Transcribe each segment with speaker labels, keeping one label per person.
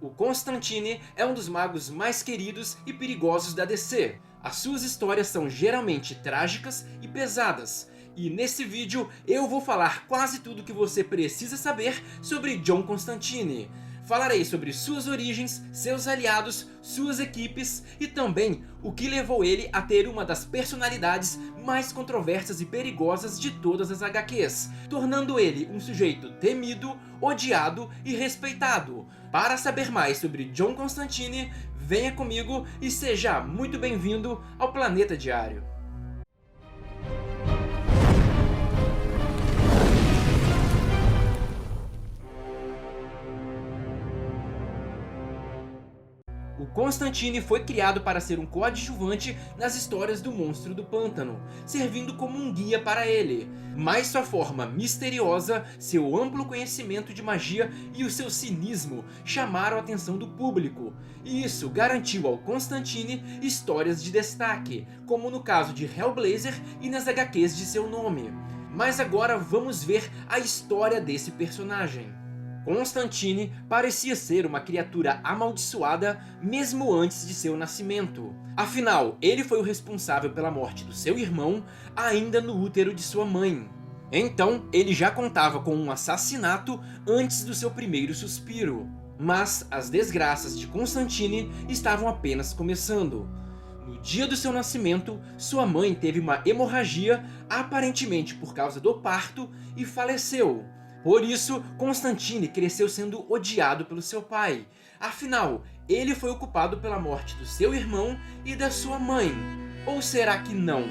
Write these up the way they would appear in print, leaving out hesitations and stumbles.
Speaker 1: O Constantine é um dos magos mais queridos e perigosos da DC. As suas histórias são geralmente trágicas e pesadas. E nesse vídeo eu vou falar quase tudo que você precisa saber sobre John Constantine. Falarei sobre suas origens, seus aliados, suas equipes e também o que levou ele a ter uma das personalidades mais controversas e perigosas de todas as HQs, tornando ele um sujeito temido, odiado e respeitado. Para saber mais sobre John Constantine, venha comigo e seja muito bem-vindo ao Planeta Diário. O Constantine foi criado para ser um coadjuvante nas histórias do Monstro do Pântano, servindo como um guia para ele. Mas sua forma misteriosa, seu amplo conhecimento de magia e o seu cinismo chamaram a atenção do público. E isso garantiu ao Constantine histórias de destaque, como no caso de Hellblazer e nas HQs de seu nome. Mas agora vamos ver a história desse personagem. Constantine parecia ser uma criatura amaldiçoada mesmo antes de seu nascimento. Afinal, ele foi o responsável pela morte do seu irmão ainda no útero de sua mãe. Então, ele já contava com um assassinato antes do seu primeiro suspiro. Mas as desgraças de Constantine estavam apenas começando. No dia do seu nascimento, sua mãe teve uma hemorragia, aparentemente por causa do parto, e faleceu. Por isso, Constantine cresceu sendo odiado pelo seu pai. Afinal, ele foi o culpado pela morte do seu irmão e da sua mãe. Ou será que não?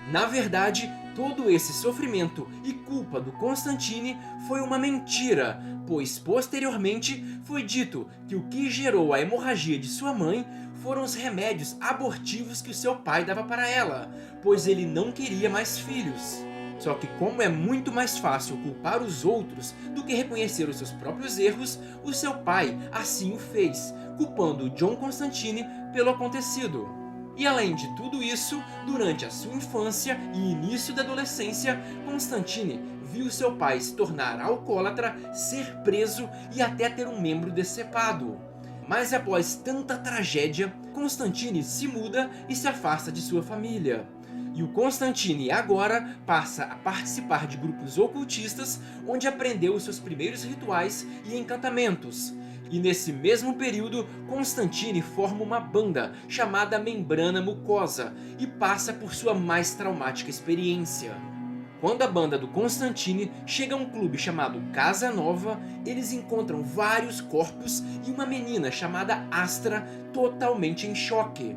Speaker 1: Na verdade, todo esse sofrimento e culpa do Constantine foi uma mentira, pois posteriormente foi dito que o que gerou a hemorragia de sua mãe foram os remédios abortivos que o seu pai dava para ela, pois ele não queria mais filhos. Só que como é muito mais fácil culpar os outros do que reconhecer os seus próprios erros, o seu pai assim o fez, culpando John Constantine pelo acontecido. E além de tudo isso, durante a sua infância e início da adolescência, Constantine viu seu pai se tornar alcoólatra, ser preso e até ter um membro decepado. Mas após tanta tragédia, Constantine se muda e se afasta de sua família. E o Constantine agora passa a participar de grupos ocultistas, onde aprendeu os seus primeiros rituais e encantamentos. E nesse mesmo período, Constantine forma uma banda chamada Membrana Mucosa e passa por sua mais traumática experiência. Quando a banda do Constantine chega a um clube chamado Casa Nova, eles encontram vários corpos e uma menina chamada Astra totalmente em choque.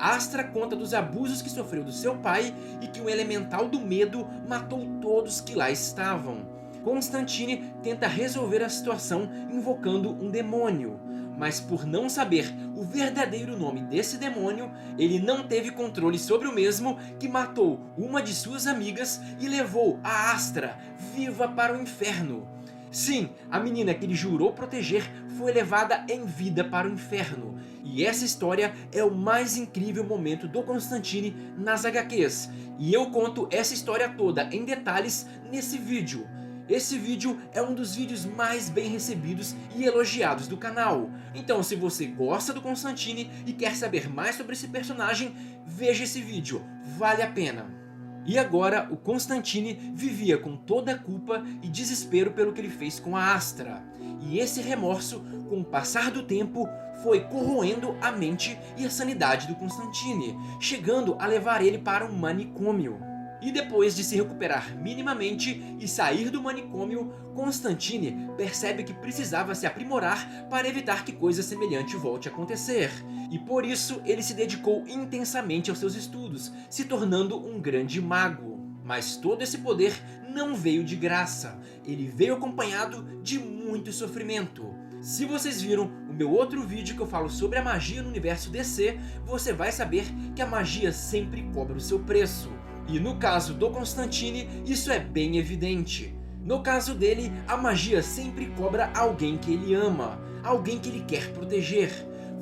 Speaker 1: Astra conta dos abusos que sofreu do seu pai e que um elemental do medo matou todos que lá estavam. Constantine tenta resolver a situação invocando um demônio, mas por não saber o verdadeiro nome desse demônio, ele não teve controle sobre o mesmo, que matou uma de suas amigas e levou a Astra viva para o inferno. Sim, a menina que ele jurou proteger foi levada em vida para o inferno. E essa história é o mais incrível momento do Constantine nas HQs. E eu conto essa história toda em detalhes nesse vídeo. Esse vídeo é um dos vídeos mais bem recebidos e elogiados do canal. Então se você gosta do Constantine e quer saber mais sobre esse personagem, veja esse vídeo, vale a pena. E agora o Constantine vivia com toda a culpa e desespero pelo que ele fez com a Astra. E esse remorso, com o passar do tempo, foi corroendo a mente e a sanidade do Constantine, chegando a levar ele para um manicômio. E depois de se recuperar minimamente e sair do manicômio, Constantine percebe que precisava se aprimorar para evitar que coisa semelhante volte a acontecer. E por isso ele se dedicou intensamente aos seus estudos, se tornando um grande mago. Mas todo esse poder não veio de graça, ele veio acompanhado de muito sofrimento. Se vocês viram o meu outro vídeo que eu falo sobre a magia no universo DC, você vai saber que a magia sempre cobra o seu preço. E no caso do Constantine, isso é bem evidente. No caso dele, a magia sempre cobra alguém que ele ama, alguém que ele quer proteger.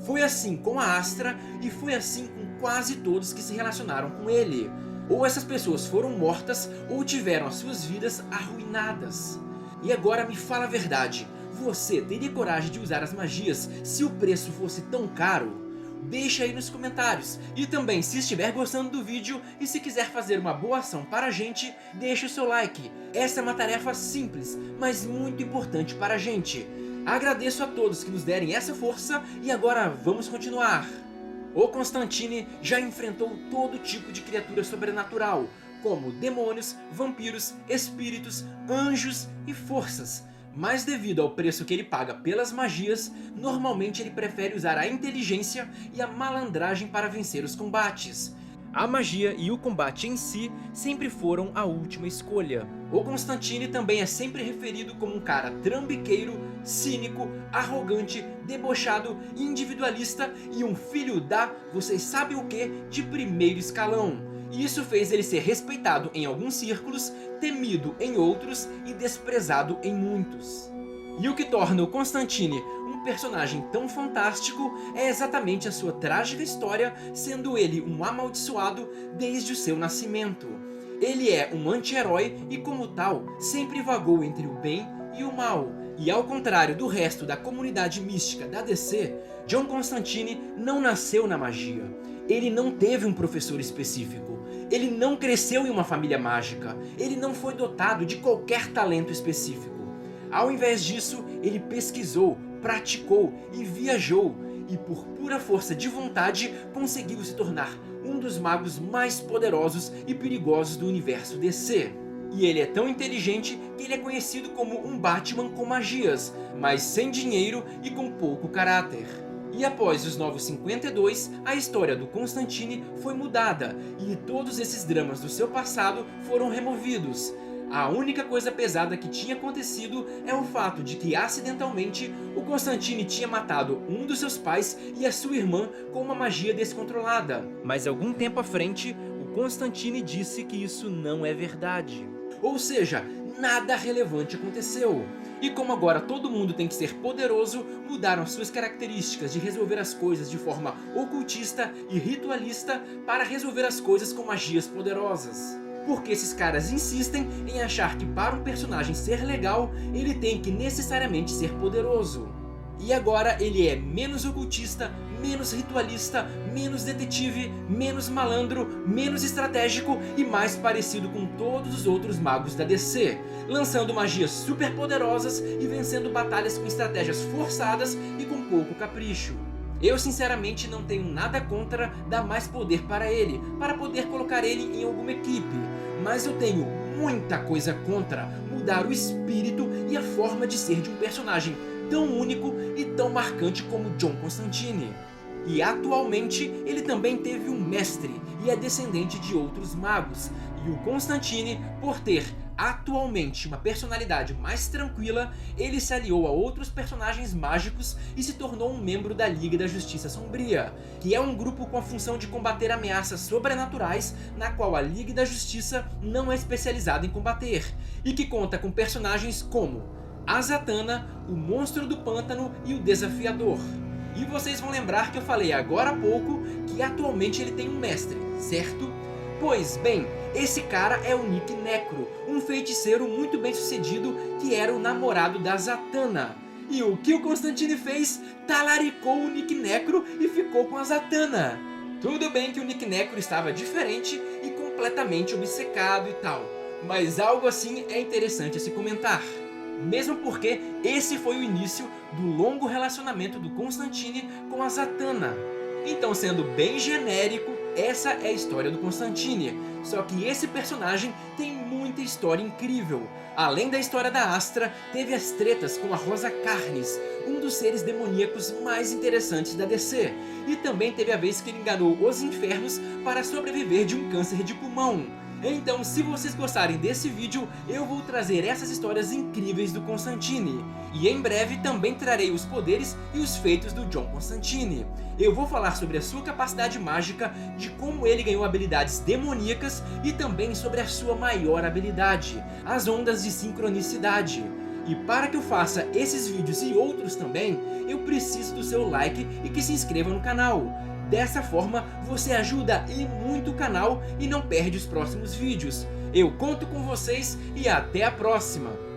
Speaker 1: Foi assim com a Astra e foi assim com quase todos que se relacionaram com ele. Ou essas pessoas foram mortas ou tiveram as suas vidas arruinadas. E agora me fala a verdade, Você teria coragem de usar as magias se o preço fosse tão caro? Deixa aí nos comentários. E também, se estiver gostando do vídeo e se quiser fazer uma boa ação para a gente, deixa o seu like. Essa é uma tarefa simples, mas muito importante para a gente. Agradeço a todos que nos derem essa força e agora vamos continuar. O Constantine já enfrentou todo tipo de criatura sobrenatural, como demônios, vampiros, espíritos, anjos e forças. Mas devido ao preço que ele paga pelas magias, normalmente ele prefere usar a inteligência e a malandragem para vencer os combates. A magia e o combate em si sempre foram a última escolha. O Constantine também é sempre referido como um cara trambiqueiro, cínico, arrogante, debochado, individualista e um filho da vocês sabem o que de primeiro escalão. E isso fez ele ser respeitado em alguns círculos, temido em outros e desprezado em muitos. E o que torna o Constantine um personagem tão fantástico é exatamente a sua trágica história, sendo ele um amaldiçoado desde o seu nascimento. Ele é um anti-herói e como tal, sempre vagou entre o bem e o mal. E ao contrário do resto da comunidade mística da DC, John Constantine não nasceu na magia. Ele não teve um professor específico. Ele não cresceu em uma família mágica. Ele não foi dotado de qualquer talento específico. Ao invés disso, ele pesquisou, praticou e viajou. E por pura força de vontade, conseguiu se tornar um dos magos mais poderosos e perigosos do universo DC. E ele é tão inteligente que ele é conhecido como um Batman com magias, mas sem dinheiro e com pouco caráter. E após os Novos 52, a história do Constantine foi mudada e todos esses dramas do seu passado foram removidos. A única coisa pesada que tinha acontecido é o fato de que acidentalmente o Constantine tinha matado um dos seus pais e a sua irmã com uma magia descontrolada. Mas algum tempo à frente, o Constantine disse que isso não é verdade. Ou seja, nada relevante aconteceu. E como agora todo mundo tem que ser poderoso, mudaram suas características de resolver as coisas de forma ocultista e ritualista para resolver as coisas com magias poderosas. Porque esses caras insistem em achar que para um personagem ser legal, ele tem que necessariamente ser poderoso. E agora ele é menos ocultista, menos ritualista, menos detetive, menos malandro, menos estratégico e mais parecido com todos os outros magos da DC, lançando magias super poderosas e vencendo batalhas com estratégias forçadas e com pouco capricho. Eu sinceramente não tenho nada contra dar mais poder para ele, para poder colocar ele em alguma equipe, mas eu tenho muita coisa contra mudar o espírito e a forma de ser de um personagem tão único e tão marcante como John Constantine. E atualmente ele também teve um mestre e é descendente de outros magos, e o Constantine, por ter atualmente uma personalidade mais tranquila, ele se aliou a outros personagens mágicos e se tornou um membro da Liga da Justiça Sombria, que é um grupo com a função de combater ameaças sobrenaturais, na qual a Liga da Justiça não é especializada em combater, e que conta com personagens como a Zatanna, o Monstro do Pântano e o Desafiador. E vocês vão lembrar que eu falei agora há pouco que atualmente ele tem um mestre, certo? Pois bem, esse cara é o Nick Necro, um feiticeiro muito bem sucedido que era o namorado da Zatanna. E o que o Constantine fez? Talaricou o Nick Necro e ficou com a Zatanna. Tudo bem que o Nick Necro estava diferente e completamente obcecado e tal, mas algo assim é interessante a se comentar. Mesmo porque esse foi o início do longo relacionamento do Constantine com a Zatanna. Então, sendo bem genérico, essa é a história do Constantine. Só que esse personagem tem muita história incrível. Além da história da Astra, teve as tretas com a Rosa Carnis, um dos seres demoníacos mais interessantes da DC. E também teve a vez que ele enganou os infernos para sobreviver de um câncer de pulmão. Então, se vocês gostarem desse vídeo, eu vou trazer essas histórias incríveis do Constantine. E em breve também trarei os poderes e os feitos do John Constantine. Eu vou falar sobre a sua capacidade mágica, de como ele ganhou habilidades demoníacas e também sobre a sua maior habilidade, as ondas de sincronicidade. E para que eu faça esses vídeos e outros também, eu preciso do seu like e que se inscreva no canal. Dessa forma, você ajuda e muito o canal e não perde os próximos vídeos. Eu conto com vocês e até a próxima!